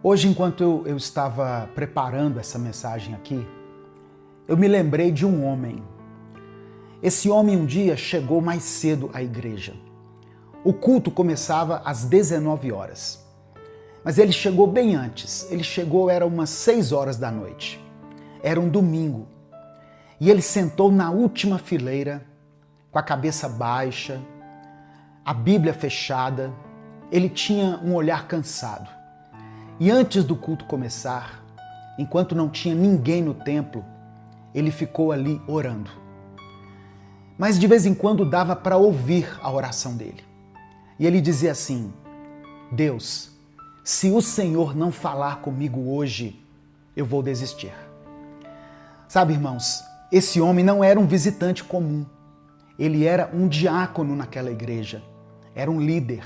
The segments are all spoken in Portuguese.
Hoje, enquanto eu estava preparando essa mensagem aqui, eu me lembrei de um homem. Esse homem um dia chegou mais cedo à igreja. O culto começava às 19 horas. Mas ele chegou bem antes. Ele chegou, era umas 6 horas da noite. Era um domingo. E ele sentou na última fileira, com a cabeça baixa, a Bíblia fechada. Ele tinha um olhar cansado. E antes do culto começar, enquanto não tinha ninguém no templo, ele ficou ali orando. Mas de vez em quando dava para ouvir a oração dele. E ele dizia assim: Deus, se o Senhor não falar comigo hoje, eu vou desistir. Sabe, irmãos, esse homem não era um visitante comum. Ele era um diácono naquela igreja. Era um líder.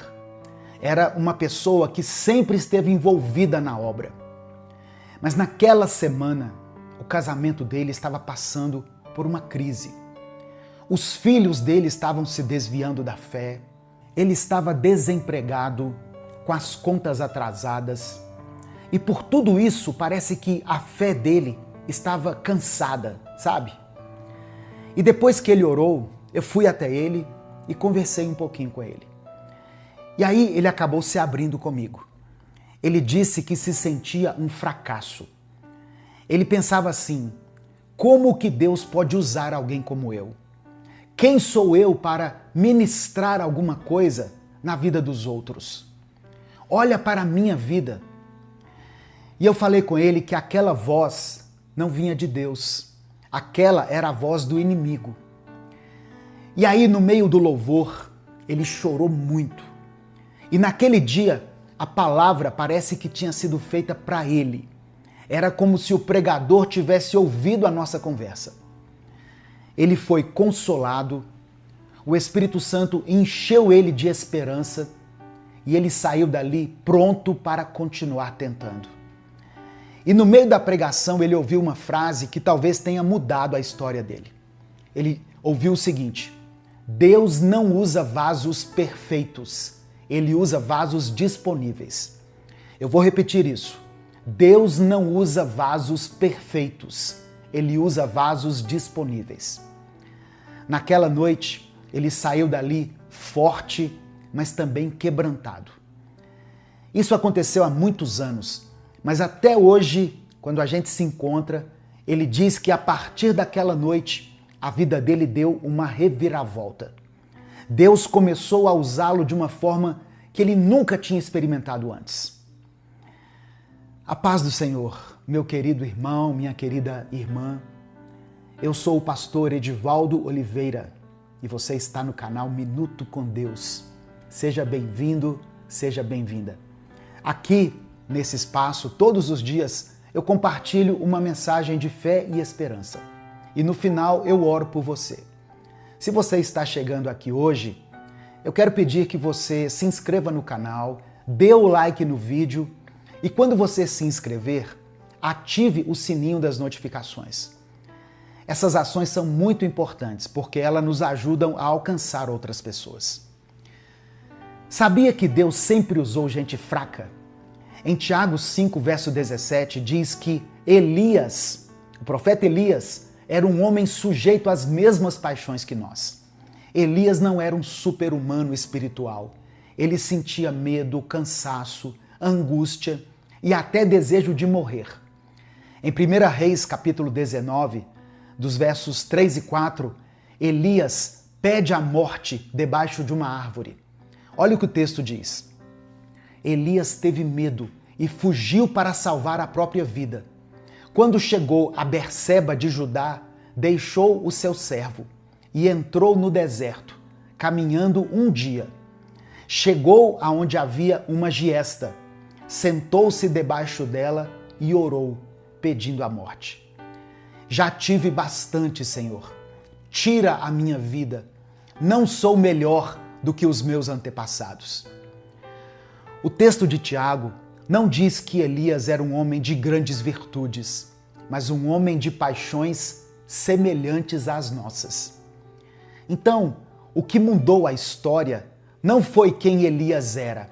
Era uma pessoa que sempre esteve envolvida na obra. Mas naquela semana, o casamento dele estava passando por uma crise. Os filhos dele estavam se desviando da fé. Ele estava desempregado, com as contas atrasadas. E por tudo isso, parece que a fé dele estava cansada, sabe? E depois que ele orou, eu fui até ele e conversei um pouquinho com ele. E aí ele acabou se abrindo comigo. Ele disse que se sentia um fracasso. Ele pensava assim: como que Deus pode usar alguém como eu? Quem sou eu para ministrar alguma coisa na vida dos outros? Olha para a minha vida. E eu falei com ele que aquela voz não vinha de Deus. Aquela era a voz do inimigo. E aí, no meio do louvor, ele chorou muito. E naquele dia, a palavra parece que tinha sido feita para ele. Era como se o pregador tivesse ouvido a nossa conversa. Ele foi consolado, o Espírito Santo encheu ele de esperança e ele saiu dali pronto para continuar tentando. E no meio da pregação, ele ouviu uma frase que talvez tenha mudado a história dele. Ele ouviu o seguinte: Deus não usa vasos perfeitos. Ele usa vasos disponíveis. Eu vou repetir isso. Deus não usa vasos perfeitos. Ele usa vasos disponíveis. Naquela noite, ele saiu dali forte, mas também quebrantado. Isso aconteceu há muitos anos, mas até hoje, quando a gente se encontra, ele diz que a partir daquela noite, a vida dele deu uma reviravolta. Deus começou a usá-lo de uma forma que ele nunca tinha experimentado antes. A paz do Senhor, meu querido irmão, minha querida irmã. Eu sou o pastor Edivaldo Oliveira e você está no canal Minuto com Deus. Seja bem-vindo, seja bem-vinda. Aqui, nesse espaço, todos os dias, eu compartilho uma mensagem de fé e esperança. E no final, eu oro por você. Se você está chegando aqui hoje, eu quero pedir que você se inscreva no canal, dê o like no vídeo e quando você se inscrever, ative o sininho das notificações. Essas ações são muito importantes porque elas nos ajudam a alcançar outras pessoas. Sabia que Deus sempre usou gente fraca? Em Tiago 5, verso 17, diz que Elias, o profeta Elias, era um homem sujeito às mesmas paixões que nós. Elias não era um super-humano espiritual. Ele sentia medo, cansaço, angústia e até desejo de morrer. Em 1 Reis, capítulo 19, dos versos 3 e 4, Elias pede a morte debaixo de uma árvore. Olha o que o texto diz. Elias teve medo e fugiu para salvar a própria vida. Quando chegou a Berseba de Judá, deixou o seu servo e entrou no deserto, caminhando um dia. Chegou aonde havia uma giesta, sentou-se debaixo dela e orou, pedindo a morte. Já tive bastante, Senhor. Tira a minha vida. Não sou melhor do que os meus antepassados. O texto de Tiago não diz que Elias era um homem de grandes virtudes, mas um homem de paixões semelhantes às nossas. Então, o que mudou a história não foi quem Elias era,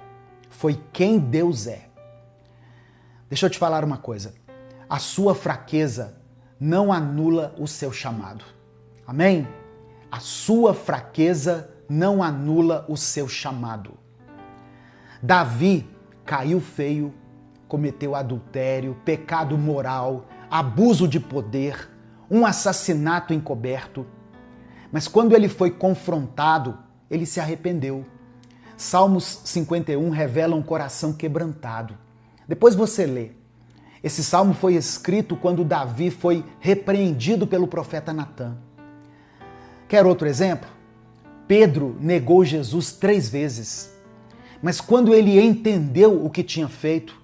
foi quem Deus é. Deixa eu te falar uma coisa. A sua fraqueza não anula o seu chamado. Amém? A sua fraqueza não anula o seu chamado. Davi caiu feio, cometeu adultério, pecado moral, abuso de poder, um assassinato encoberto. Mas quando ele foi confrontado, ele se arrependeu. Salmos 51 revela um coração quebrantado. Depois você lê. Esse salmo foi escrito quando Davi foi repreendido pelo profeta Natã. Quer outro exemplo? Pedro negou Jesus 3 vezes. Mas quando ele entendeu o que tinha feito,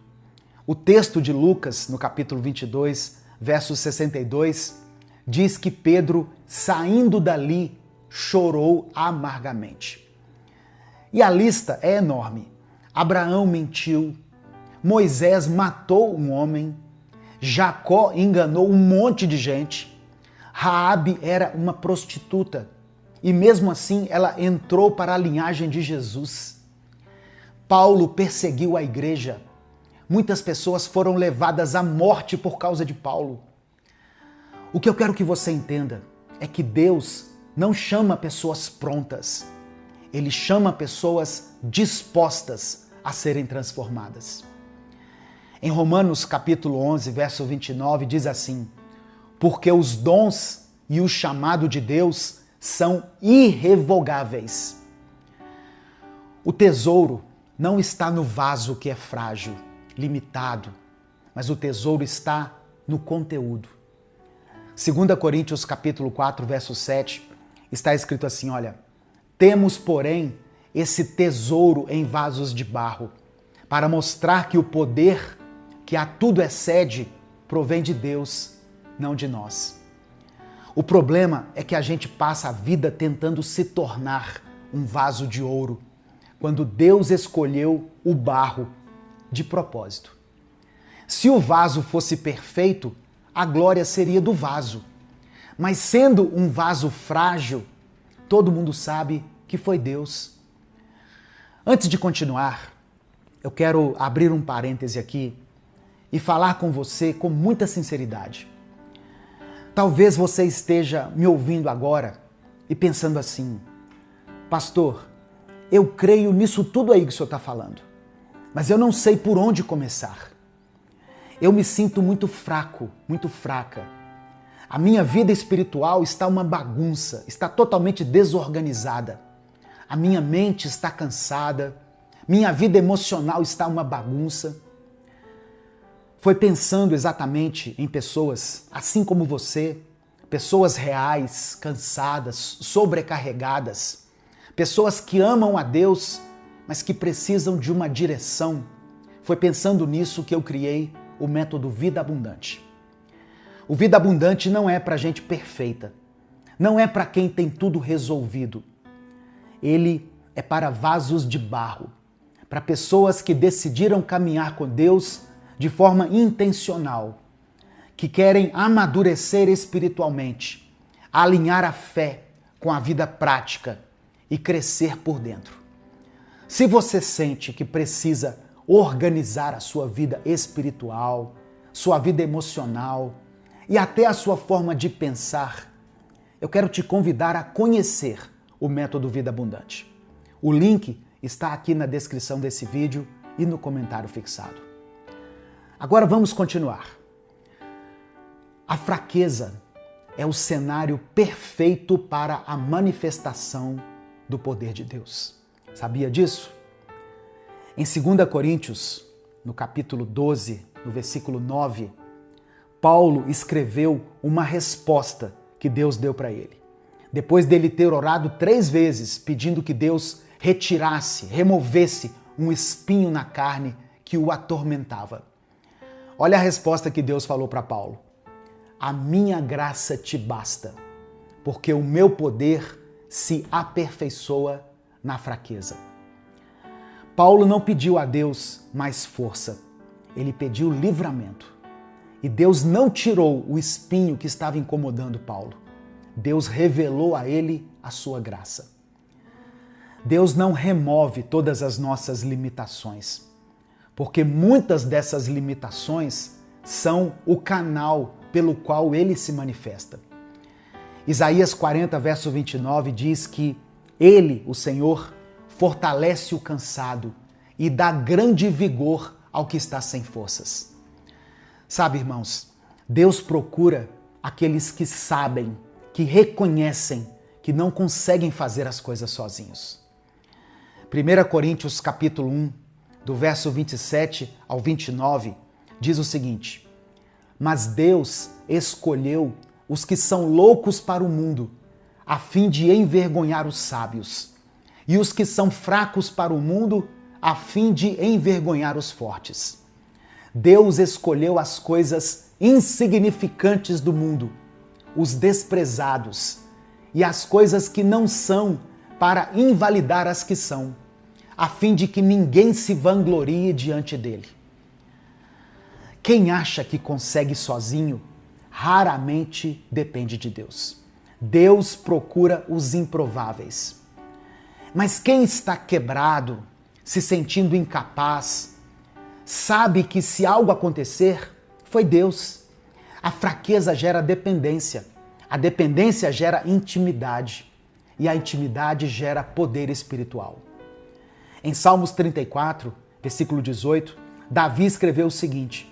o texto de Lucas, no capítulo 22, verso 62, diz que Pedro, saindo dali, chorou amargamente. E a lista é enorme. Abraão mentiu, Moisés matou um homem, Jacó enganou um monte de gente, Raabe era uma prostituta e mesmo assim ela entrou para a linhagem de Jesus. Paulo perseguiu a igreja. Muitas pessoas foram levadas à morte por causa de Paulo. O que eu quero que você entenda é que Deus não chama pessoas prontas. Ele chama pessoas dispostas a serem transformadas. Em Romanos capítulo 11, verso 29, diz assim: porque os dons e o chamado de Deus são irrevogáveis. O tesouro não está no vaso que é frágil, limitado, mas o tesouro está no conteúdo. 2 Coríntios capítulo 4, verso 7, está escrito assim, olha: temos, porém, esse tesouro em vasos de barro, para mostrar que o poder que a tudo excede provém de Deus, não de nós. O problema é que a gente passa a vida tentando se tornar um vaso de ouro, quando Deus escolheu o barro de propósito. Se o vaso fosse perfeito, a glória seria do vaso. Mas sendo um vaso frágil, todo mundo sabe que foi Deus. Antes de continuar, eu quero abrir um parêntese aqui e falar com você com muita sinceridade. Talvez você esteja me ouvindo agora e pensando assim: pastor, eu creio nisso tudo aí que o senhor está falando, mas eu não sei por onde começar. Eu me sinto muito fraco, muito fraca. A minha vida espiritual está uma bagunça, está totalmente desorganizada. A minha mente está cansada, minha vida emocional está uma bagunça. Foi pensando exatamente em pessoas, assim como você, pessoas reais, cansadas, sobrecarregadas, pessoas que amam a Deus, mas que precisam de uma direção. Foi pensando nisso que eu criei o método Vida Abundante. O Vida Abundante não é para gente perfeita, não é para quem tem tudo resolvido. Ele é para vasos de barro, para pessoas que decidiram caminhar com Deus de forma intencional, que querem amadurecer espiritualmente, alinhar a fé com a vida prática e crescer por dentro. Se você sente que precisa organizar a sua vida espiritual, sua vida emocional e até a sua forma de pensar, eu quero te convidar a conhecer o método Vida Abundante. O link está aqui na descrição desse vídeo e no comentário fixado. Agora vamos continuar. A fraqueza é o cenário perfeito para a manifestação do poder de Deus. Sabia disso? Em 2 Coríntios, no capítulo 12, no versículo 9, Paulo escreveu uma resposta que Deus deu para ele. Depois dele ter orado 3 vezes, pedindo que Deus retirasse, removesse um espinho na carne que o atormentava. Olha a resposta que Deus falou para Paulo. A minha graça te basta, porque o meu poder se aperfeiçoa na fraqueza. Paulo não pediu a Deus mais força, ele pediu livramento. E Deus não tirou o espinho que estava incomodando Paulo. Deus revelou a ele a sua graça. Deus não remove todas as nossas limitações. porque muitas dessas limitações são o canal pelo qual ele se manifesta. Isaías 40, verso 29 diz que ele, o Senhor, fortalece o cansado e dá grande vigor ao que está sem forças. Sabe, irmãos, Deus procura aqueles que sabem, que reconhecem que não conseguem fazer as coisas sozinhos. 1 Coríntios capítulo 1, do verso 27 ao 29, diz o seguinte: mas Deus escolheu os que são loucos para o mundo, a fim de envergonhar os sábios, e os que são fracos para o mundo, a fim de envergonhar os fortes. Deus escolheu as coisas insignificantes do mundo, os desprezados, e as coisas que não são, para invalidar as que são, a fim de que ninguém se vanglorie diante dele. Quem acha que consegue sozinho, raramente depende de Deus. Deus procura os improváveis. Mas quem está quebrado, se sentindo incapaz, sabe que se algo acontecer, foi Deus. A fraqueza gera dependência. A dependência gera intimidade. E a intimidade gera poder espiritual. Em Salmos 34, versículo 18, Davi escreveu o seguinte: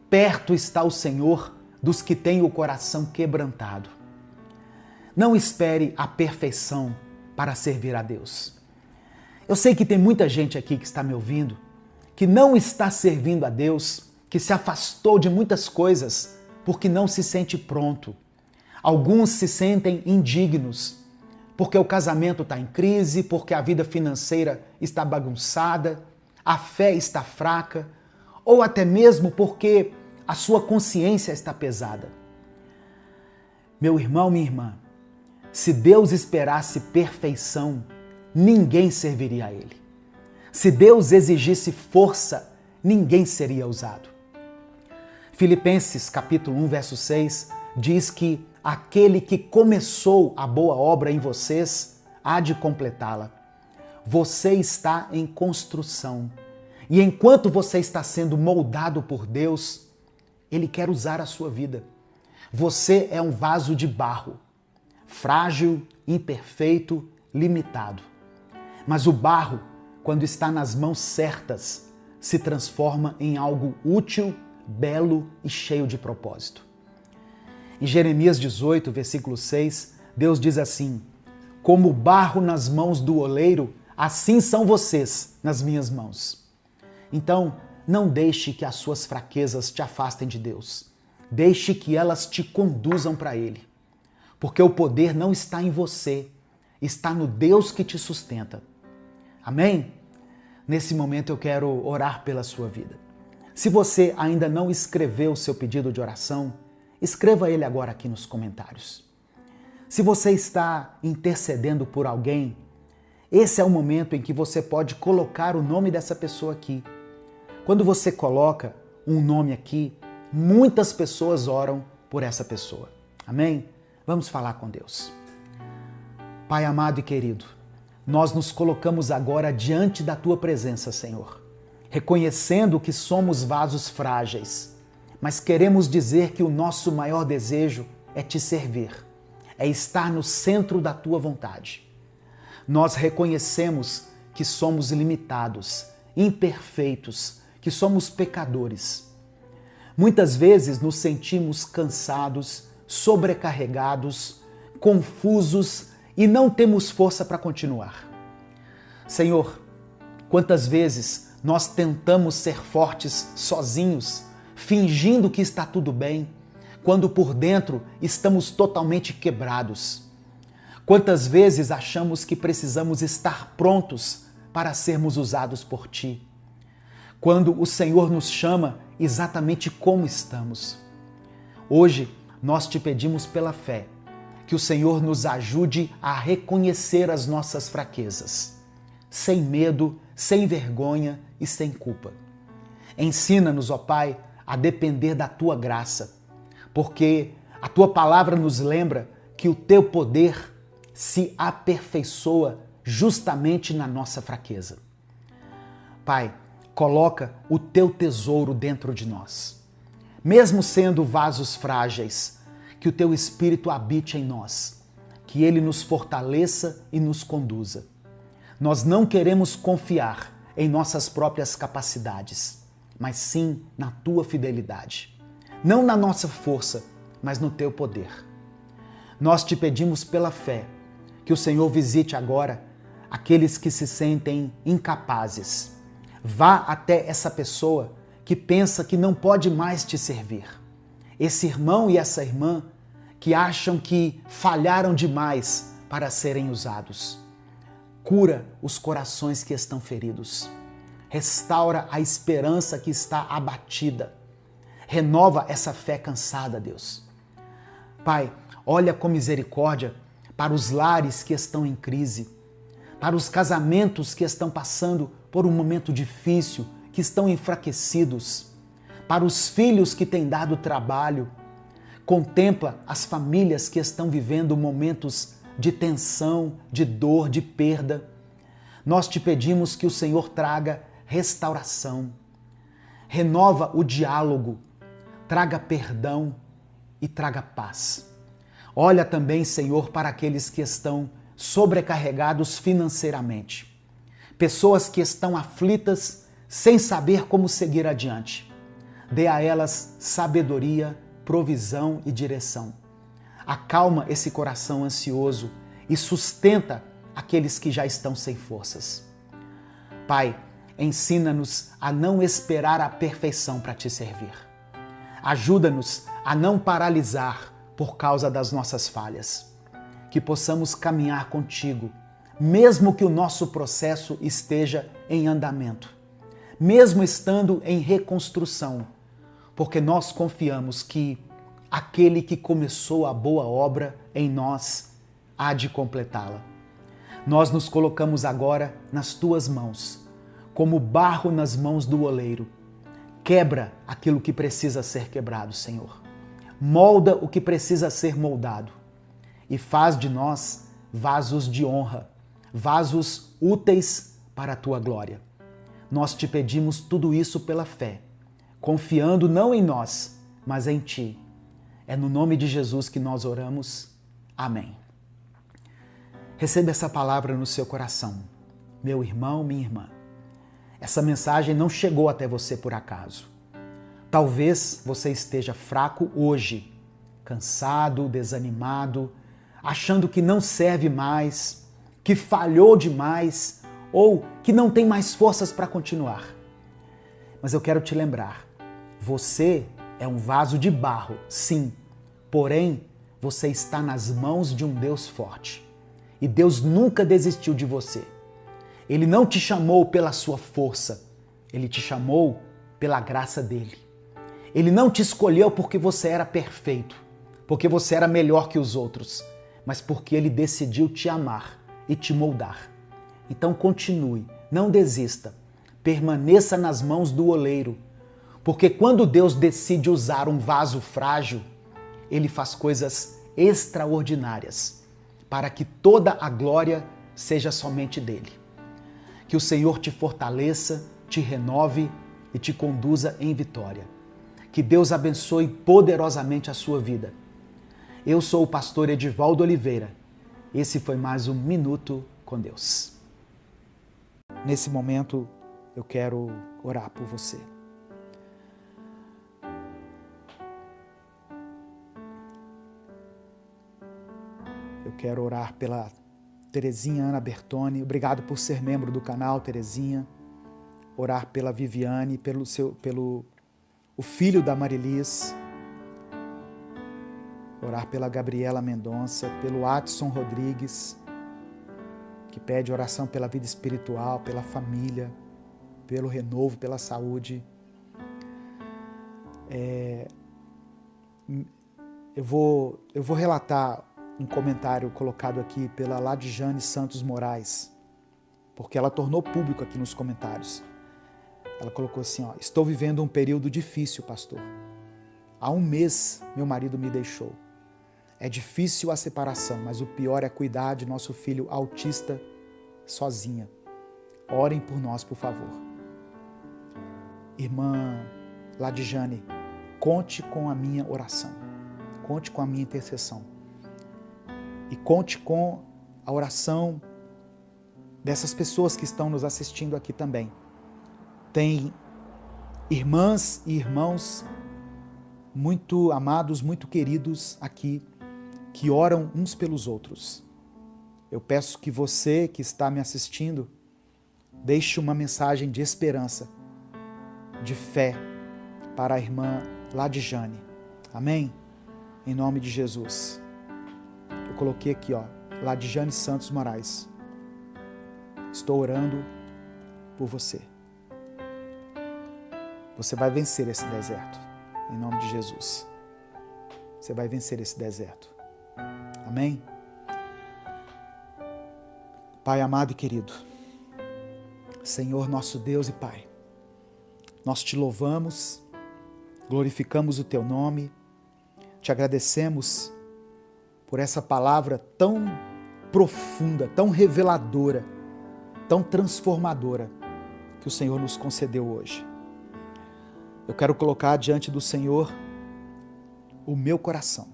perto está o Senhor dos que têm o coração quebrantado. Não espere a perfeição para servir a Deus. Eu sei que tem muita gente aqui que está me ouvindo, que não está servindo a Deus, que se afastou de muitas coisas porque não se sente pronto. Alguns se sentem indignos, porque o casamento está em crise, porque a vida financeira está bagunçada, a fé está fraca, ou até mesmo porque a sua consciência está pesada. Meu irmão, minha irmã, se Deus esperasse perfeição, ninguém serviria a Ele. Se Deus exigisse força, ninguém seria usado. Filipenses capítulo 1, verso 6, diz que aquele que começou a boa obra em vocês há de completá-la. Você está em construção. E enquanto você está sendo moldado por Deus, Ele quer usar a sua vida. Você é um vaso de barro, frágil, imperfeito, limitado. Mas o barro, quando está nas mãos certas, se transforma em algo útil, belo e cheio de propósito. Em Jeremias 18, versículo 6, Deus diz assim: como barro nas mãos do oleiro, assim são vocês nas minhas mãos. Então, não deixe que as suas fraquezas te afastem de Deus. Deixe que elas te conduzam para Ele. Porque o poder não está em você, está no Deus que te sustenta. Amém? Nesse momento eu quero orar pela sua vida. Se você ainda não escreveu o seu pedido de oração, escreva ele agora aqui nos comentários. Se você está intercedendo por alguém, esse é o momento em que você pode colocar o nome dessa pessoa aqui. Quando você coloca um nome aqui, muitas pessoas oram por essa pessoa. Amém? Vamos falar com Deus. Pai amado e querido, nós nos colocamos agora diante da Tua presença, Senhor, reconhecendo que somos vasos frágeis, mas queremos dizer que o nosso maior desejo é Te servir, é estar no centro da Tua vontade. Nós reconhecemos que somos limitados, imperfeitos, que somos pecadores. Muitas vezes nos sentimos cansados, sobrecarregados, confusos e não temos força para continuar. Senhor, quantas vezes nós tentamos ser fortes sozinhos, fingindo que está tudo bem, quando por dentro estamos totalmente quebrados. Quantas vezes achamos que precisamos estar prontos para sermos usados por Ti, quando o Senhor nos chama exatamente como estamos. Hoje, nós Te pedimos pela fé que o Senhor nos ajude a reconhecer as nossas fraquezas, sem medo, sem vergonha e sem culpa. Ensina-nos, ó Pai, a depender da Tua graça, porque a Tua palavra nos lembra que o Teu poder se aperfeiçoa justamente na nossa fraqueza. Pai, coloca o teu tesouro dentro de nós. Mesmo sendo vasos frágeis, que o teu Espírito habite em nós, que ele nos fortaleça e nos conduza. Nós não queremos confiar em nossas próprias capacidades, mas sim na tua fidelidade. Não na nossa força, mas no teu poder. Nós te pedimos pela fé que o Senhor visite agora aqueles que se sentem incapazes. Vá até essa pessoa que pensa que não pode mais te servir. Esse irmão e essa irmã que acham que falharam demais para serem usados. Cura os corações que estão feridos. Restaura a esperança que está abatida. Renova essa fé cansada, Deus. Pai, olha com misericórdia para os lares que estão em crise, para os casamentos que estão passando por um momento difícil, que estão enfraquecidos, para os filhos que têm dado trabalho. Contempla as famílias que estão vivendo momentos de tensão, de dor, de perda. Nós te pedimos que o Senhor traga restauração, renova o diálogo, traga perdão e traga paz. Olha também, Senhor, para aqueles que estão sobrecarregados financeiramente. Pessoas que estão aflitas sem saber como seguir adiante. Dê a elas sabedoria, provisão e direção. Acalma esse coração ansioso e sustenta aqueles que já estão sem forças. Pai, ensina-nos a não esperar a perfeição para te servir. Ajuda-nos a não paralisar por causa das nossas falhas. Que possamos caminhar contigo, mesmo que o nosso processo esteja em andamento, mesmo estando em reconstrução, porque nós confiamos que aquele que começou a boa obra em nós há de completá-la. Nós nos colocamos agora nas tuas mãos, como barro nas mãos do oleiro. Quebra aquilo que precisa ser quebrado, Senhor. Molda o que precisa ser moldado e faz de nós vasos de honra, vasos úteis para a tua glória. Nós te pedimos tudo isso pela fé, confiando não em nós, mas em ti. É no nome de Jesus que nós oramos. Amém. Receba essa palavra no seu coração, meu irmão, minha irmã. Essa mensagem não chegou até você por acaso. Talvez você esteja fraco hoje, cansado, desanimado, achando que não serve mais, que falhou demais ou que não tem mais forças para continuar. Mas eu quero te lembrar, você é um vaso de barro, sim, porém você está nas mãos de um Deus forte. E Deus nunca desistiu de você. Ele não te chamou pela sua força, Ele te chamou pela graça dele. Ele não te escolheu porque você era perfeito, porque você era melhor que os outros, mas porque Ele decidiu te amar e te moldar. Então continue, não desista, permaneça nas mãos do oleiro, porque quando Deus decide usar um vaso frágil, Ele faz coisas extraordinárias, para que toda a glória seja somente dele. Que o Senhor te fortaleça, te renove e te conduza em vitória. Que Deus abençoe poderosamente a sua vida. Eu sou o pastor Edivaldo Oliveira. Esse foi mais um Minuto com Deus. Nesse momento, eu quero orar por você. Eu quero orar pela Terezinha Ana Bertoni. Obrigado por ser membro do canal, Terezinha. Orar pela Viviane, pelo o filho da Marilis. Orar pela Gabriela Mendonça, pelo Adson Rodrigues, que pede oração pela vida espiritual, pela família, pelo renovo, pela saúde. Eu vou relatar um comentário colocado aqui pela Ladjane Santos Moraes, porque ela tornou público aqui nos comentários. Ela colocou assim, ó: estou vivendo um período difícil, pastor. Há 1 mês meu marido me deixou. É difícil a separação, mas o pior é cuidar de nosso filho autista sozinha. Orem por nós, por favor. irmã Ladijane, conte com a minha oração, conte com a minha intercessão e conte com a oração dessas pessoas que estão nos assistindo aqui também. Tem irmãs e irmãos muito amados, muito queridos aqui, que oram uns pelos outros. Eu peço que você que está me assistindo deixe uma mensagem de esperança, de fé para a irmã Ladijane. Amém? Em nome de Jesus. Eu coloquei aqui, Ladijane Santos Moraes. Estou orando por você. Você vai vencer esse deserto, em nome de Jesus. Você vai vencer esse deserto. Amém? Pai amado e querido, Senhor nosso Deus e Pai, nós te louvamos, glorificamos o teu nome, te agradecemos por essa palavra tão profunda, tão reveladora, tão transformadora que o Senhor nos concedeu hoje. Eu quero colocar diante do Senhor o meu coração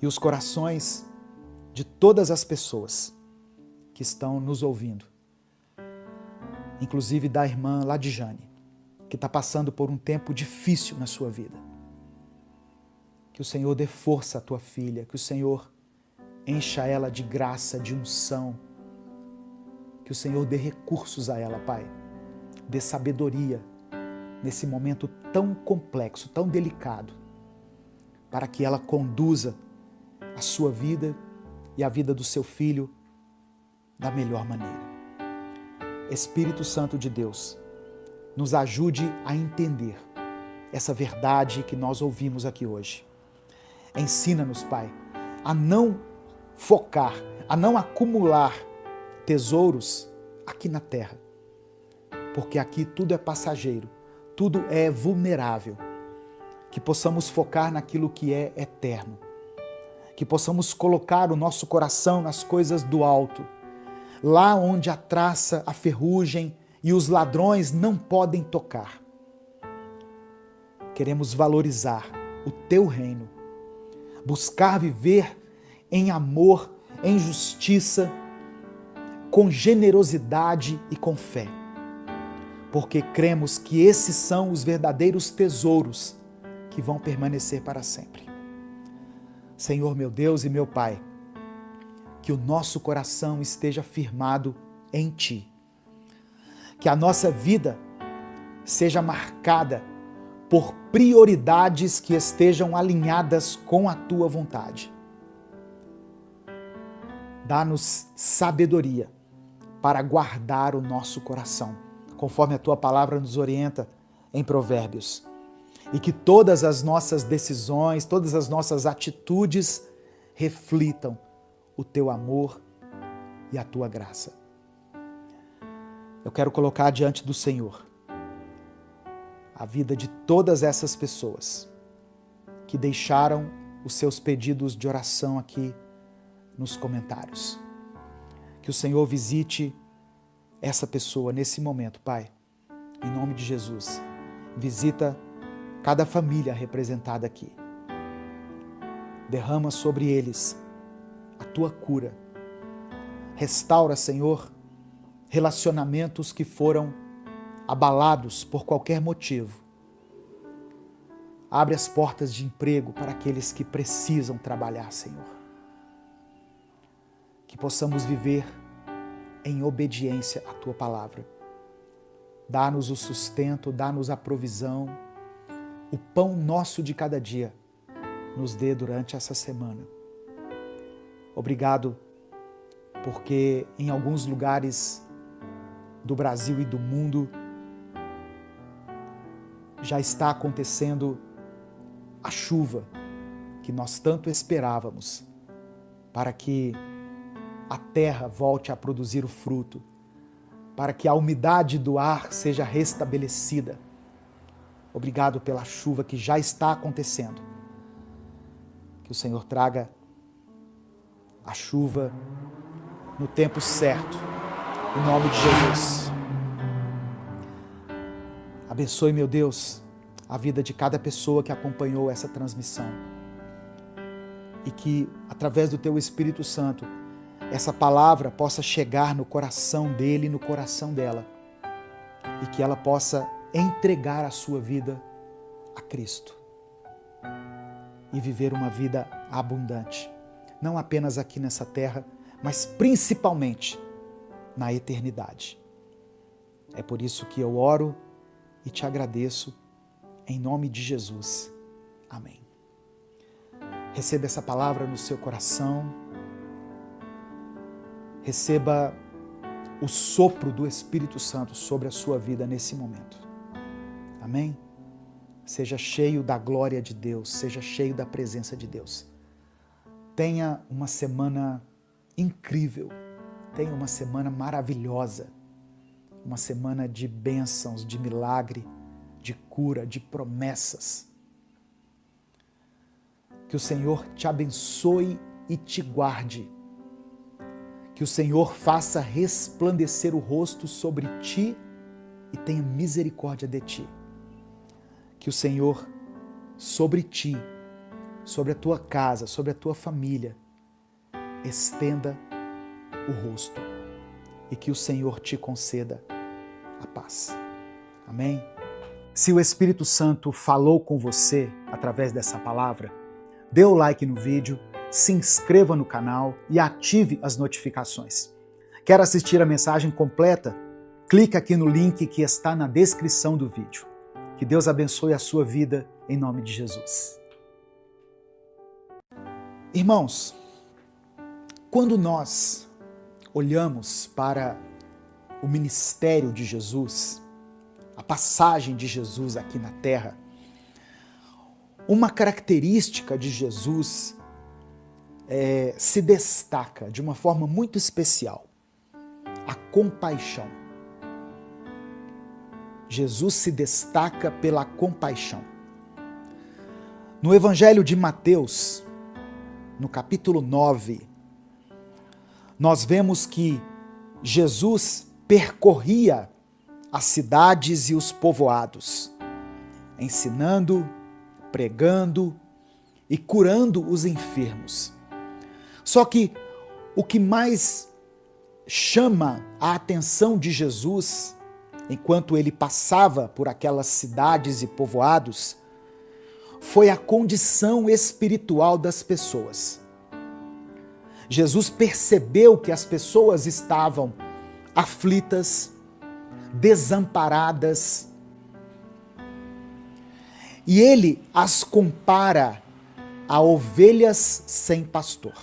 e os corações de todas as pessoas que estão nos ouvindo, inclusive da irmã Ladijane, que está passando por um tempo difícil na sua vida. Que o Senhor dê força à tua filha, que o Senhor encha ela de graça, de unção, que o Senhor dê recursos a ela, Pai, dê sabedoria nesse momento tão complexo, tão delicado, para que ela conduza a sua vida e a vida do seu filho da melhor maneira. Espírito Santo de Deus, nos ajude a entender essa verdade que nós ouvimos aqui hoje. Ensina-nos, Pai, a não focar, a não acumular tesouros aqui na terra, porque aqui tudo é passageiro, tudo é vulnerável. Que possamos focar naquilo que é eterno, que possamos colocar o nosso coração nas coisas do alto, lá onde a traça, a ferrugem e os ladrões não podem tocar. Queremos valorizar o teu reino, buscar viver em amor, em justiça, com generosidade e com fé, porque cremos que esses são os verdadeiros tesouros que vão permanecer para sempre. Senhor meu Deus e meu Pai, que o nosso coração esteja firmado em Ti, que a nossa vida seja marcada por prioridades que estejam alinhadas com a Tua vontade. Dá-nos sabedoria para guardar o nosso coração, conforme a Tua palavra nos orienta em Provérbios. E que todas as nossas decisões, todas as nossas atitudes reflitam o Teu amor e a Tua graça. Eu quero colocar diante do Senhor a vida de todas essas pessoas que deixaram os seus pedidos de oração aqui nos comentários. Que o Senhor visite essa pessoa nesse momento, Pai, em nome de Jesus. Visita cada família representada aqui. Derrama sobre eles a Tua cura. Restaura, Senhor, relacionamentos que foram abalados por qualquer motivo. Abre as portas de emprego para aqueles que precisam trabalhar, Senhor. Que possamos viver em obediência à Tua palavra. Dá-nos o sustento, dá-nos a provisão, o pão nosso de cada dia nos dê durante essa semana. Obrigado, porque em alguns lugares do Brasil e do mundo já está acontecendo a chuva que nós tanto esperávamos para que a terra volte a produzir o fruto, para que a umidade do ar seja restabelecida. Obrigado pela chuva que já está acontecendo. Que o Senhor traga a chuva no tempo certo, em nome de Jesus. Abençoe, meu Deus, a vida de cada pessoa que acompanhou essa transmissão. E que, através do Teu Espírito Santo, essa palavra possa chegar no coração dele e no coração dela. E que ela possa entregar a sua vida a Cristo. E viver uma vida abundante. Não apenas aqui nessa terra, mas principalmente na eternidade. É por isso que eu oro e te agradeço em nome de Jesus. Amém. Receba essa palavra no seu coração. Receba o sopro do Espírito Santo sobre a sua vida nesse momento. Amém? Seja cheio da glória de Deus, seja cheio da presença de Deus. Tenha uma semana incrível, tenha uma semana maravilhosa, uma semana de bênçãos, de milagre, de cura, de promessas. Que o Senhor te abençoe e te guarde. Que o Senhor faça resplandecer o rosto sobre ti e tenha misericórdia de ti. Que o Senhor sobre ti, sobre a tua casa, sobre a tua família, estenda o rosto e que o Senhor te conceda a paz. Amém? Se o Espírito Santo falou com você através dessa palavra, dê o like no vídeo, se inscreva no canal e ative as notificações. Quer assistir a mensagem completa? Clique aqui no link que está na descrição do vídeo. Que Deus abençoe a sua vida em nome de Jesus. Irmãos, quando nós olhamos para o ministério de Jesus, a passagem de Jesus aqui na terra, uma característica de Jesus se destaca de uma forma muito especial: a compaixão. Jesus se destaca pela compaixão. No Evangelho de Mateus, no capítulo 9, nós vemos que Jesus percorria as cidades e os povoados, ensinando, pregando e curando os enfermos. Só que o que mais chama a atenção de Jesus, enquanto ele passava por aquelas cidades e povoados, foi a condição espiritual das pessoas. Jesus percebeu que as pessoas estavam aflitas, desamparadas, e ele as compara a ovelhas sem pastor.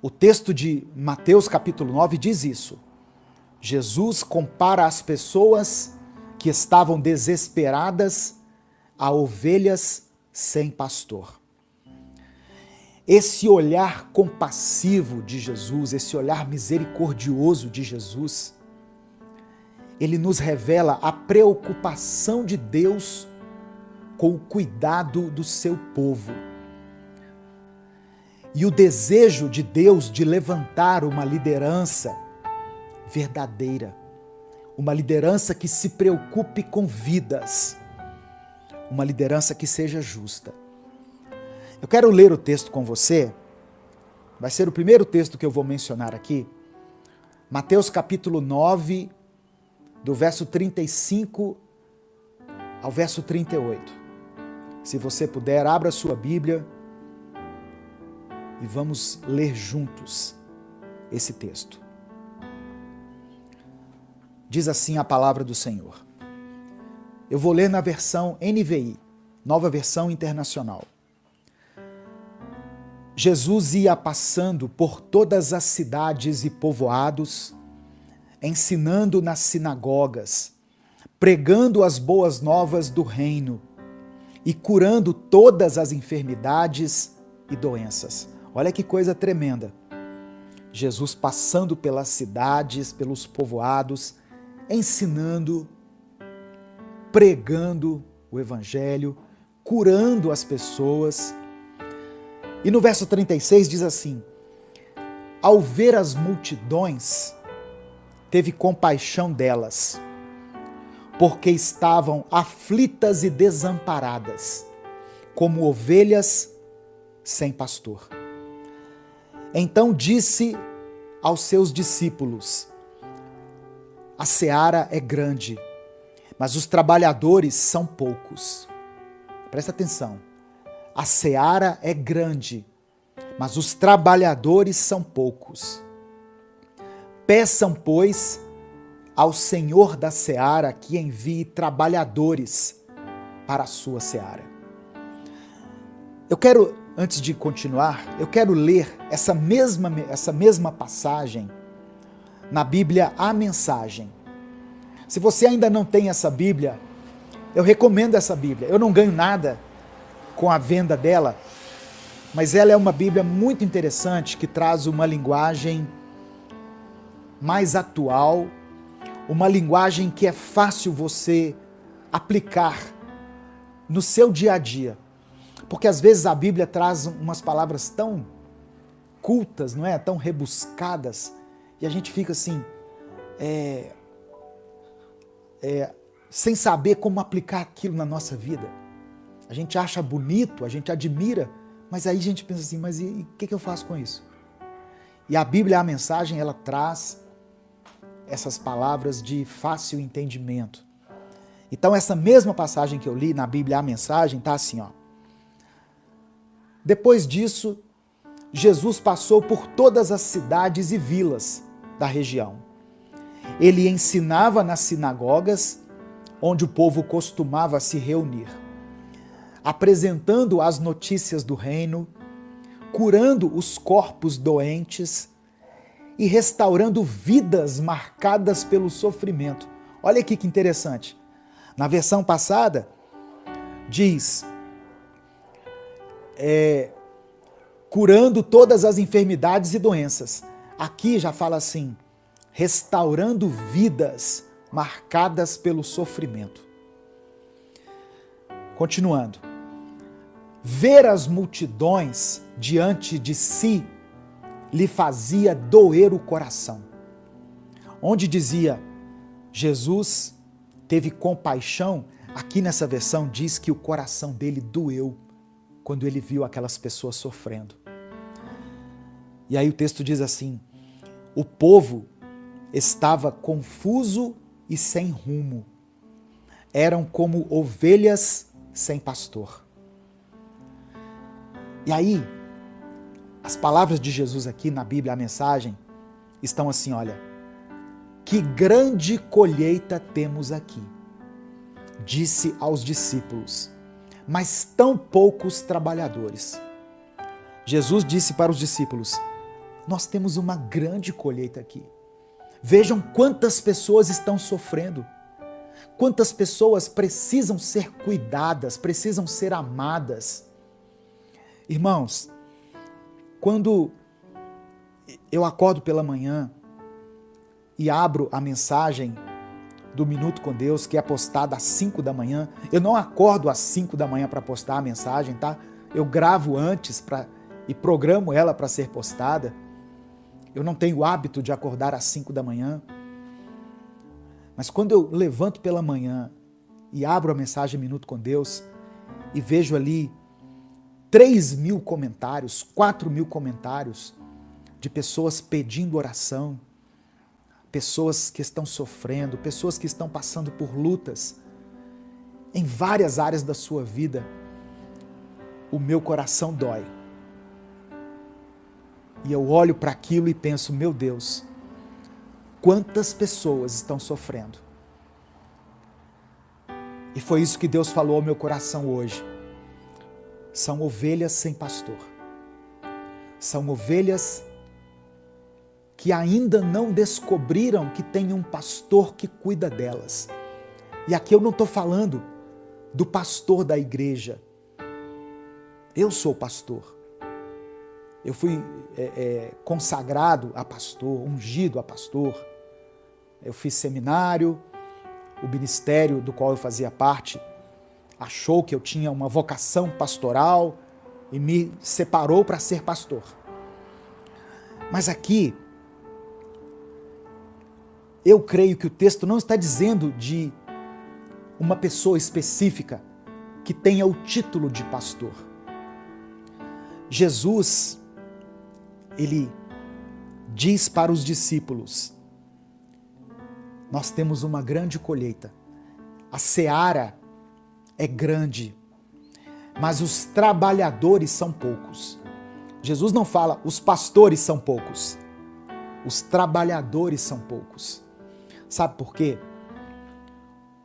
O texto de Mateus capítulo 9 diz isso. Jesus compara as pessoas que estavam desesperadas a ovelhas sem pastor. Esse olhar compassivo de Jesus, esse olhar misericordioso de Jesus, ele nos revela a preocupação de Deus com o cuidado do seu povo. E o desejo de Deus de levantar uma liderança verdadeira, uma liderança que se preocupe com vidas, uma liderança que seja justa. Eu quero ler o texto com você, vai ser o primeiro texto que eu vou mencionar aqui, Mateus capítulo 9, do verso 35 ao verso 38. Se você puder, abra sua Bíblia e vamos ler juntos esse texto. Diz assim a palavra do Senhor. Eu vou ler na versão NVI, Nova Versão Internacional. Jesus ia passando por todas as cidades e povoados, ensinando nas sinagogas, pregando as boas novas do reino e curando todas as enfermidades e doenças. Olha que coisa tremenda. Jesus passando pelas cidades, pelos povoados, ensinando, pregando o evangelho, curando as pessoas. E no verso 36 diz assim: ao ver as multidões, teve compaixão delas, porque estavam aflitas e desamparadas, como ovelhas sem pastor. Então disse aos seus discípulos: a seara é grande, mas os trabalhadores são poucos. Presta atenção. A seara é grande, mas os trabalhadores são poucos. Peçam, pois, ao Senhor da seara que envie trabalhadores para a sua seara. Antes de continuar, eu quero ler essa mesma passagem na Bíblia, A Mensagem. Se você ainda não tem essa Bíblia, eu recomendo essa Bíblia. Eu não ganho nada com a venda dela, mas ela é uma Bíblia muito interessante que traz uma linguagem mais atual, uma linguagem que é fácil você aplicar no seu dia a dia. Porque às vezes a Bíblia traz umas palavras tão cultas, não é? Tão rebuscadas, e a gente fica assim, sem saber como aplicar aquilo na nossa vida. A gente acha bonito, a gente admira, mas aí a gente pensa assim, mas e o que eu faço com isso? E a Bíblia, A Mensagem, ela traz essas palavras de fácil entendimento. Então essa mesma passagem que eu li na Bíblia, A Mensagem, está assim, ó. Depois disso, Jesus passou por todas as cidades e vilas da região. Ele ensinava nas sinagogas, onde o povo costumava se reunir, apresentando as notícias do reino, curando os corpos doentes e restaurando vidas marcadas pelo sofrimento. Olha aqui que interessante. Na versão passada, diz, curando todas as enfermidades e doenças. Aqui já fala assim, restaurando vidas marcadas pelo sofrimento. Continuando. Ver as multidões diante de si lhe fazia doer o coração. Onde dizia, Jesus teve compaixão, aqui nessa versão diz que o coração dele doeu quando ele viu aquelas pessoas sofrendo. E aí o texto diz assim, o povo estava confuso e sem rumo. Eram como ovelhas sem pastor. E aí, as palavras de Jesus aqui na Bíblia, A Mensagem, estão assim, olha, que grande colheita temos aqui, disse aos discípulos, mas tão poucos trabalhadores. Jesus disse para os discípulos, nós temos uma grande colheita aqui. Vejam quantas pessoas estão sofrendo, quantas pessoas precisam ser cuidadas, precisam ser amadas. Irmãos, quando eu acordo pela manhã e abro a mensagem do Minuto com Deus, que é postada às 5 da manhã, eu não acordo às 5 da manhã para postar a mensagem, tá? Eu gravo antes e programo ela para ser postada. Eu não tenho o hábito de acordar às 5 da manhã. Mas quando eu levanto pela manhã e abro a mensagem Minuto com Deus e vejo ali 3.000 comentários, 4.000 comentários de pessoas pedindo oração, pessoas que estão sofrendo, pessoas que estão passando por lutas em várias áreas da sua vida, o meu coração dói. E eu olho para aquilo e penso, meu Deus, quantas pessoas estão sofrendo. E foi isso que Deus falou ao meu coração hoje. São ovelhas sem pastor. São ovelhas que ainda não descobriram que tem um pastor que cuida delas. E aqui eu não estou falando do pastor da igreja. Eu sou pastor. Eu fui consagrado a pastor, ungido a pastor. Eu fiz seminário, o ministério do qual eu fazia parte achou que eu tinha uma vocação pastoral e me separou para ser pastor. Mas aqui, eu creio que o texto não está dizendo de uma pessoa específica que tenha o título de pastor. Jesus, ele diz para os discípulos: nós temos uma grande colheita. A seara é grande, mas os trabalhadores são poucos. Jesus não fala, os pastores são poucos. Os trabalhadores são poucos. Sabe por quê?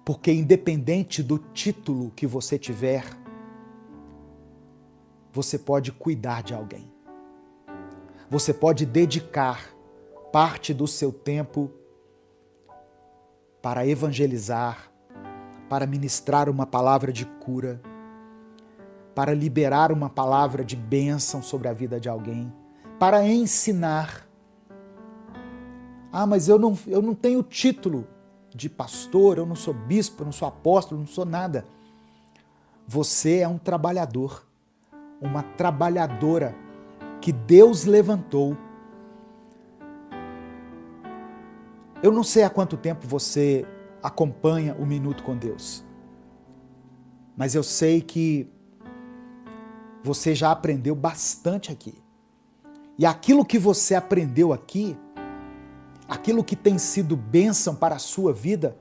Porque independente do título que você tiver, você pode cuidar de alguém. Você pode dedicar parte do seu tempo para evangelizar, para ministrar uma palavra de cura, para liberar uma palavra de bênção sobre a vida de alguém, para ensinar. Ah, mas eu não tenho título de pastor, eu não sou bispo, eu não sou apóstolo, eu não sou nada. Você é um trabalhador, uma trabalhadora que Deus levantou. Eu não sei há quanto tempo você acompanha o Minuto com Deus, mas eu sei que você já aprendeu bastante aqui. E aquilo que você aprendeu aqui, aquilo que tem sido bênção para a sua vida,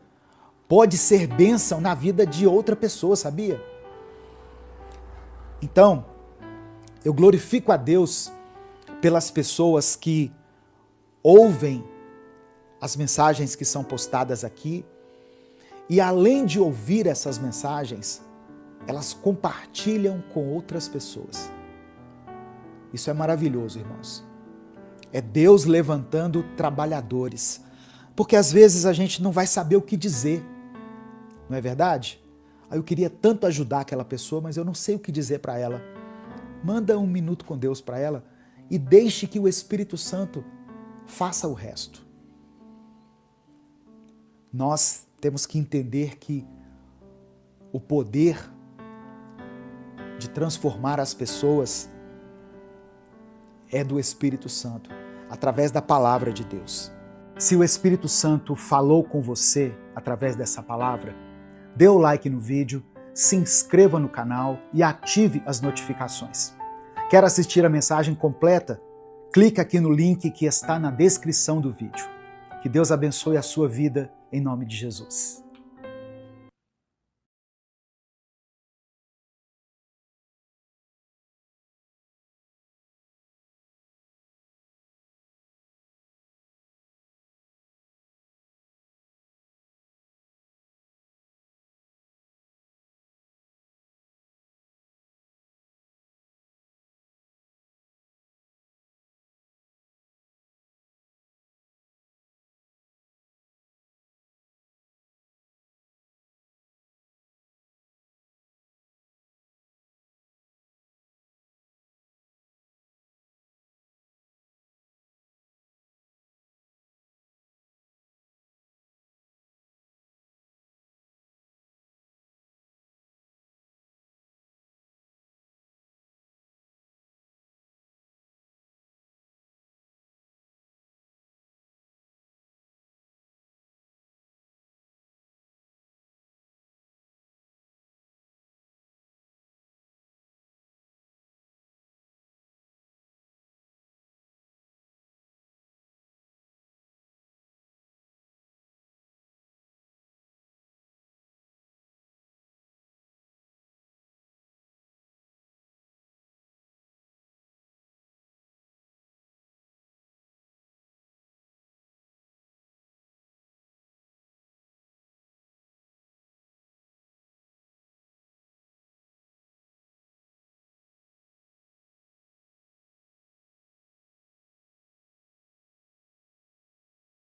pode ser bênção na vida de outra pessoa, sabia? Então, eu glorifico a Deus pelas pessoas que ouvem as mensagens que são postadas aqui e, além de ouvir essas mensagens, elas compartilham com outras pessoas. Isso é maravilhoso, irmãos. É Deus levantando trabalhadores. Porque às vezes a gente não vai saber o que dizer. Não é verdade? Eu queria tanto ajudar aquela pessoa, mas eu não sei o que dizer para ela. Manda um minuto com Deus para ela e deixe que o Espírito Santo faça o resto. Nós temos que entender que o poder de transformar as pessoas é do Espírito Santo, através da palavra de Deus. Se o Espírito Santo falou com você através dessa palavra, dê o like no vídeo, se inscreva no canal e ative as notificações. Quer assistir a mensagem completa? Clique aqui no link que está na descrição do vídeo. Que Deus abençoe a sua vida, em nome de Jesus.